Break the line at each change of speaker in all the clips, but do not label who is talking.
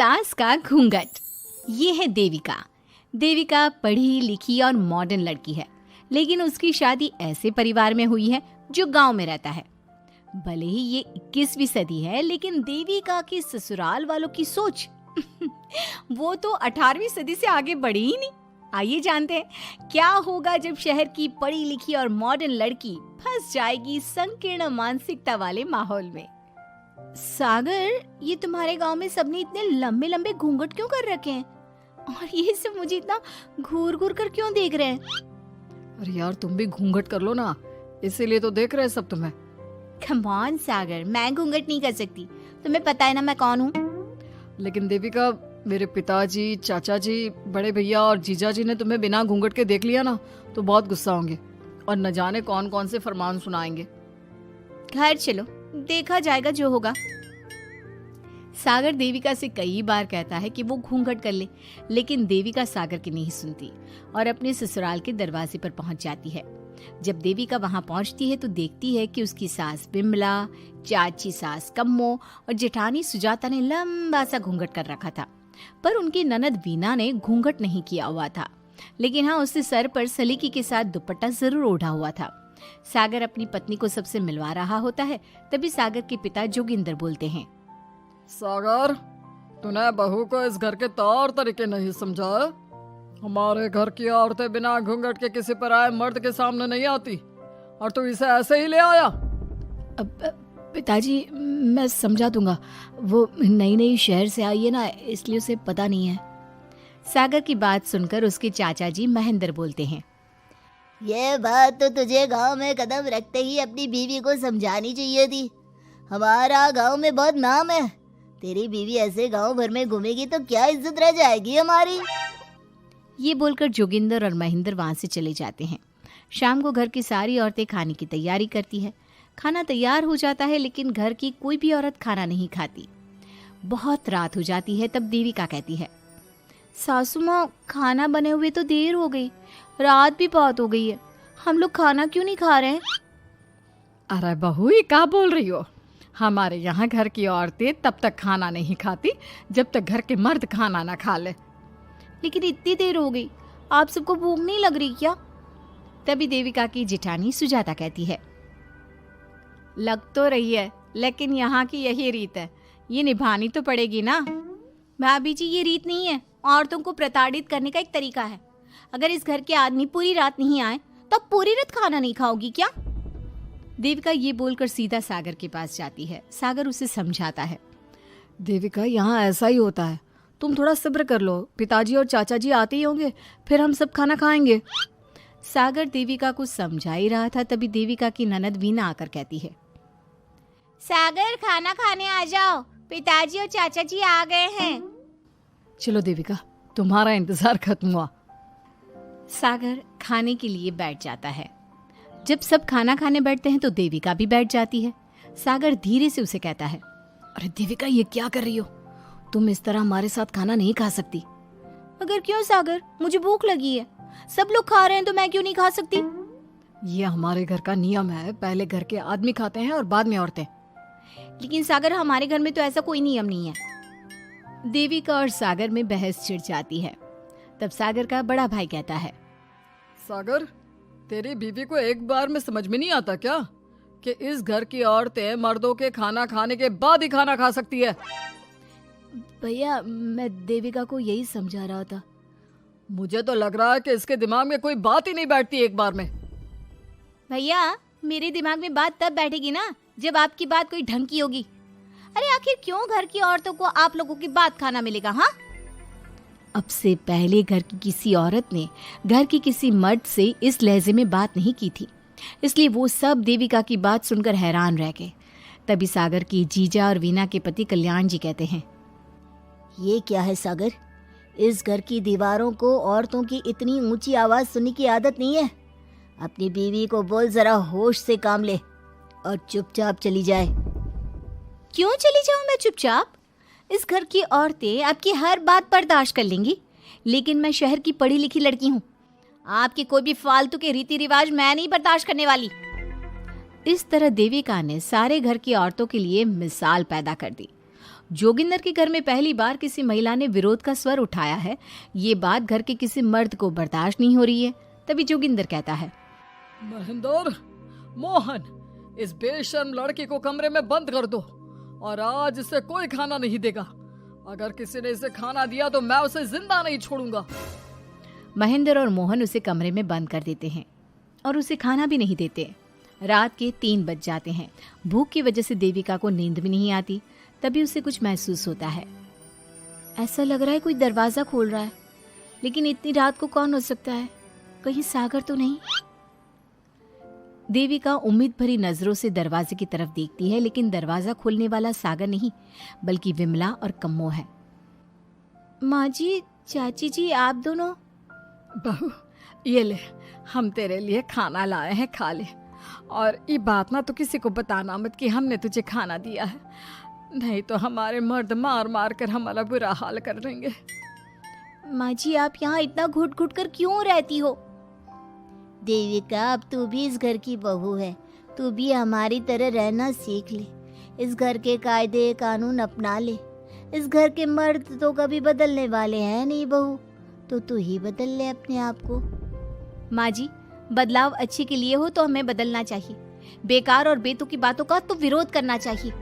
सास का घूंघट। ये है देविका। देविका पढ़ी लिखी और मॉडर्न लड़की है, लेकिन उसकी शादी ऐसे परिवार में हुई है जो गांव में रहता है। भले ही ये 21वीं सदी है, लेकिन देविका की ससुराल वालों की सोच वो तो 18वीं सदी से आगे बढ़ी ही नहीं। आइए जानते हैं क्या होगा जब शहर की पढ़ी लिखी और मॉडर्न लड़की फंस जाएगी संकीर्ण मानसिकता वाले माहौल में। सागर, ये तुम्हारे गांव में सबने इतने लंबे लंबे घूंघट क्यों कर रखे हैं? और ये सब मुझे इतना घूर घूर कर क्यों देख रहे हैं?
अरे यार, तुम भी घूंघट कर लो ना, इसीलिए तो देख रहे हैं सब तुम्हें।
कम ऑन सागर, मैं घूंघट नहीं कर सकती। तुम्हें पता है ना मैं कौन हूँ।
लेकिन देविका, मेरे पिताजी, चाचा जी, बड़े भैया और जीजा जी ने तुम्हें बिना घूंघट के देख लिया ना तो बहुत गुस्सा होंगे और न जाने कौन कौन से फरमान सुनाएंगे।
घर चलो, देखा जाएगा जो होगा। सागर देविका से कई बार कहता है कि वो घूंघट कर ले, लेकिन देविका सागर की नहीं सुनती और अपने ससुराल के दरवाजे पर पहुंच जाती है। जब देविका वहां पहुंचती है तो देखती है कि उसकी सास बिमला, चाची सास कम्मो और जेठानी सुजाता ने लंबा सा घूंघट कर रखा था, पर उनकी ननद वीना ने घूंघट नहीं किया हुआ था। लेकिन हाँ, उसने सर पर सलीकी के साथ दुपट्टा जरूर ओढ़ा हुआ था। सागर अपनी पत्नी को सबसे मिलवा रहा होता है, तभी सागर के पिता जोगिंदर बोलते हैं,
सागर, तूने बहू को इस घर के तौर तरीके नहीं समझा। हमारे घर की औरतें बिना घूंघट के किसी पर आए मर्द के सामने नहीं आती और तू इसे ऐसे ही ले आया।
पिताजी, मैं समझा दूंगा। वो नई नई शहर से आई है ना, इसलिए उसे पता नहीं है। सागर की बात सुनकर उसके चाचा जी महेंद्र बोलते हैं,
ये बात तो तुझे गांव में कदम रखते ही अपनी बीवी को समझानी चाहिए थी। हमारा गांव में बहुत नाम है। तेरी बीवी ऐसे गांव भर में घूमेगी तो क्या इज्जत रह जाएगी हमारी।
ये बोलकर जोगिंदर और महेंद्र वहां से चले जाते हैं। शाम को घर की सारी औरतें खाने की तैयारी करती है। खाना तैयार हो जाता है, लेकिन घर की कोई भी औरत खाना नहीं खाती। बहुत रात हो जाती है, तब देविका कहती है, सासू माँ, खाना बने हुए तो देर हो गई, रात भी बहुत हो गई है, हम लोग खाना क्यों नहीं खा रहे हैं?
अरे बहू, ये क्या बोल रही हो? हमारे यहाँ घर की औरतें तब तक खाना नहीं खाती जब तक घर के मर्द खाना ना खा ले।
लेकिन इतनी देर हो गई, आप सबको भूख नहीं लग रही क्या? तभी देविका की जेठानी सुजाता कहती है, लग तो रही है, लेकिन यहाँ की यही रीत है, ये निभानी तो पड़ेगी ना। भाभी जी, ये रीत नहीं है, औरतों को प्रताड़ित करने का एक तरीका है। अगर इस घर के आदमी पूरी रात नहीं आए तो पूरी रात खाना नहीं खाओगी क्या? देविका ये बोलकर सीधा सागर के पास जाती है। सागर उसे समझाता है,
देविका, यहाँ ऐसा ही होता है, तुम थोड़ा सब्र कर लो, पिताजी और चाचा जी आते ही होंगे, फिर हम सब खाना खाएंगे।
सागर देविका को समझा ही रहा था, तभी देविका की ननद वीना आकर कहती है, सागर, खाना खाने आ जाओ, पिताजी और चाचा जी आ गए हैं।
चलो देविका, तुम्हारा इंतजार खत्म हुआ।
सागर खाने के लिए बैठ जाता है। जब सब खाना खाने बैठते हैं तो देविका भी बैठ जाती है। सागर धीरे से उसे कहता है,
अरे देविका, ये क्या कर रही हो? तुम इस तरह हमारे साथ खाना नहीं खा सकती।
मगर क्यों सागर, मुझे भूख लगी है, सब लोग खा रहे हैं तो मैं क्यों नहीं खा सकती?
ये हमारे घर का नियम है, पहले घर के आदमी खाते हैं और बाद में औरतें।
लेकिन सागर, हमारे घर में तो ऐसा कोई नियम नहीं है। देविका और सागर में बहस छिड़ जाती है। तब सागर का बड़ा भाई कहता है,
सागर, तेरी बीवी को एक बार में समझ में नहीं आता क्या कि इस घर की औरतें मर्दों के खाना खाने के बाद ही खाना खा सकती है?
भैया, मैं देविका को यही समझा रहा था।
मुझे तो लग रहा है कि इसके दिमाग में कोई बात ही नहीं बैठती एक बार में।
भैया, मेरे दिमाग में बात तब बैठेगी ना जब आपकी बात कोई ढंग की होगी। अरे आखिर क्यों घर की औरतों को आप लोगों की बात खाना मिलेगा? हाँ, अब से पहले घर की किसी औरत ने घर की किसी मर्द से इस लहजे में बात नहीं की थी, इसलिए वो सब देविका की बात सुनकर हैरान रह गए। तभी सागर की जीजा और वीना के पति कल्याण जी कहते हैं,
ये क्या है सागर, इस घर की दीवारों को औरतों की इतनी ऊंची आवाज सुनने की आदत नहीं है। अपनी बीवी को बोल जरा होश से काम ले और चुपचाप चली जाए।
क्यों चली जाऊं मैं चुपचाप? इस घर की औरतें आपकी हर बात बर्दाश्त कर लेंगी, लेकिन मैं शहर की पढ़ी लिखी लड़की हूँ। आपके कोई भी फालतू के रीति रिवाज मैं नहीं बर्दाश्त करने वाली। इस तरह देविका ने सारे घर की औरतों के लिए मिसाल पैदा कर दी। जोगिंदर के घर में पहली बार किसी महिला ने विरोध का स्वर उठाया है, ये बात घर के किसी मर्द को बर्दाश्त नहीं हो रही है। तभी जोगिंदर कहता है,
महेंद्र, मोहन, इस बेशर्म लड़की को कमरे में बंद कर दो और आज इसे कोई खाना नहीं देगा। अगर किसी ने इसे खाना दिया तो मैं उसे जिंदा नहीं छोड़ूंगा।
महेंद्र और मोहन उसे कमरे में बंद कर देते हैं और उसे खाना भी नहीं देते। रात के 3 बज जाते हैं। भूख की वजह से देविका को नींद भी नहीं आती। तभी उसे कुछ महसूस होता है। ऐसा लग रहा है कोई दरवाजा खोल रहा है, लेकिन इतनी रात को कौन हो सकता है? कहीं सागर तो नहीं? देविका उम्मीद भरी नजरों से दरवाजे की तरफ देखती है, लेकिन दरवाजा खोलने वाला सागर नहीं बल्कि विमला और कम्मो है। माँ जी, चाची जी, आप दोनों?
बहू, ये ले, हम तेरे लिए खाना लाए हैं, खा ले। और ये बात ना तो किसी को बताना मत कि हमने तुझे खाना दिया है, नहीं तो हमारे मर्द मार मार कर हमारा बुरा हाल कर देंगे।
माँ जी, आप यहाँ इतना घुट घुट कर क्यों रहती हो? देविका, अब तू भी इस घर की बहू है, तू भी हमारी तरह रहना सीख ले। इस घर के कायदे कानून अपना ले। इस घर के मर्द तो कभी बदलने वाले हैं नहीं बहू, तो तू ही बदल ले अपने आप को।
माँ जी, बदलाव अच्छे के लिए हो तो हमें बदलना चाहिए, बेकार और बेतुकी बातों का तो विरोध करना चाहिए।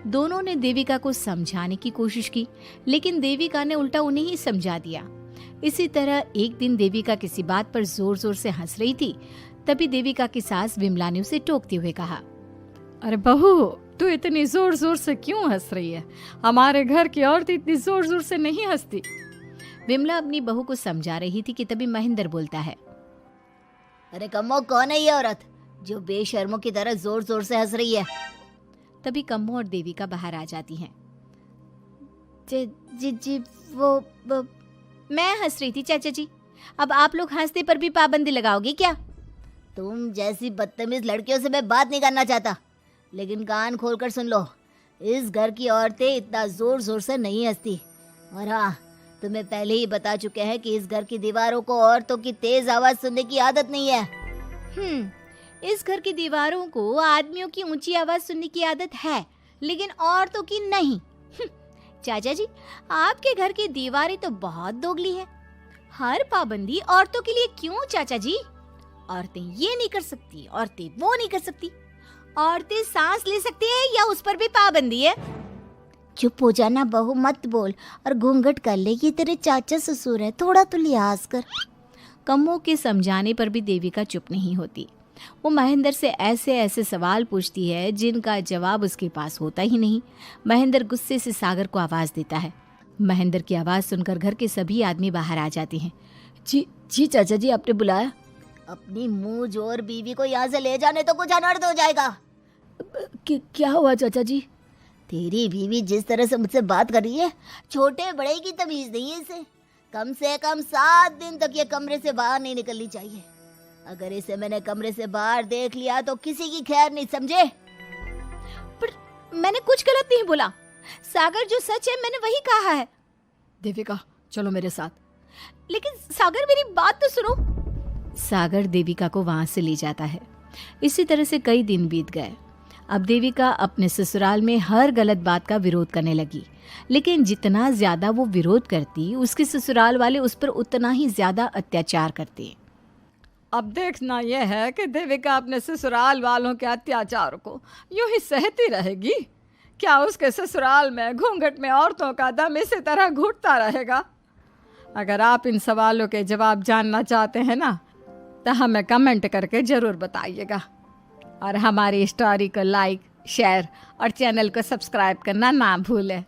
दोनों ने देविका को समझाने की कोशिश की, लेकिन देविका ने उल्टा उन्हें ही समझा दिया। इसी तरह एक दिन देविका किसी बात पर जोर जोर से हंस रही थी। तभी देविका की सास विमला ने उसे टोकते हुए कहा,
अरे बहू, तू इतनी जोर जोर से क्यों हंस रही है? हमारे घर की औरत इतनी जोर जोर से नहीं हंसती।
विमला अपनी बहू को समझा रही थी कि तभी महेंद्र बोलता है,
अरे कम्मो, कौन है ये औरत जो बेशर्मों की तरह जोर जोर से हंस रही है?
तभी कम्मो और देविका बाहर आ जाती हैं।
जी, वो
मैं हंस रही थी चाचा जी, अब आप लोग हंसने पर भी पाबंदी लगाओगे क्या?
तुम जैसी बदतमीज लड़कियों से मैं बात नहीं करना चाहता, लेकिन कान खोलकर सुन लो, इस घर की औरतें इतना जोर जोर से नहीं हंसती। और हाँ, तुम्हें पहले ही बता चुके हैं कि इस घर की दीवारों को औरतों की तेज आवाज सुनने की आदत नहीं है।
इस घर की दीवारों को आदमियों की ऊंची आवाज सुनने की आदत है, लेकिन औरतों की नहीं। चाचा जी, आपके घर की दीवारें तो बहुत दोगली है। हर पाबंदी औरतों के लिए क्यों चाचा जी? औरतें ये नहीं कर सकती, औरतें वो नहीं कर सकती। औरतें सांस ले सकती है या उस पर भी पाबंदी है?
चुप हो जाना बहू, मत बोल और घूंघट कर ले। ये तेरे चाचा ससुर है, थोड़ा तो लिहाज कर।
कम्मो के समझाने पर भी देविका चुप नहीं होती। वो महेंद्र से ऐसे ऐसे सवाल पूछती है जिनका जवाब उसके पास होता ही नहीं। महेंद्र गुस्से से सागर को आवाज देता है। महेंद्र की आवाज सुनकर घर के सभी आदमी बाहर आ जाते हैं।
जी चाचा जी, आपने बुलाया? अपनी मुंह जोर बीवी को यहाँ से ले जाने तो कुछ अनर्थ हो जाएगा।
क्या हुआ चाचा जी?
तेरी बीवी जिस तरह से मुझसे बात कर रही है, छोटे बड़े की तमीज नहीं है इसे। कम से कम 7 दिन तक ये कमरे से बाहर नहीं निकलनी चाहिए। अगर इसे मैंने कमरे से बाहर देख लिया तो किसी की खैर नहीं, समझे?
पर मैंने कुछ गलत नहीं बोला। सागर, जो सच है मैंने वही कहा है।
देविका, चलो मेरे साथ।
लेकिन सागर, मेरी बात तो सुनो। सागर देविका को वहां से ले जाता है। इसी तरह से कई दिन बीत गए। अब देविका अपने ससुराल में हर गलत बात का विरोध करने लगी, लेकिन जितना ज्यादा वो विरोध करती, उसके ससुराल वाले उस पर उतना ही ज्यादा अत्याचार करते।
अब देखना यह है कि देविका अपने ससुराल वालों के अत्याचार को यूं ही सहती रहेगी। क्या उसके ससुराल में घूंघट में औरतों का दम इसी तरह घुटता रहेगा? अगर आप इन सवालों के जवाब जानना चाहते हैं ना, तो हमें कमेंट करके ज़रूर बताइएगा। और हमारी स्टोरी को लाइक, शेयर और चैनल को सब्सक्राइब करना ना भूलें।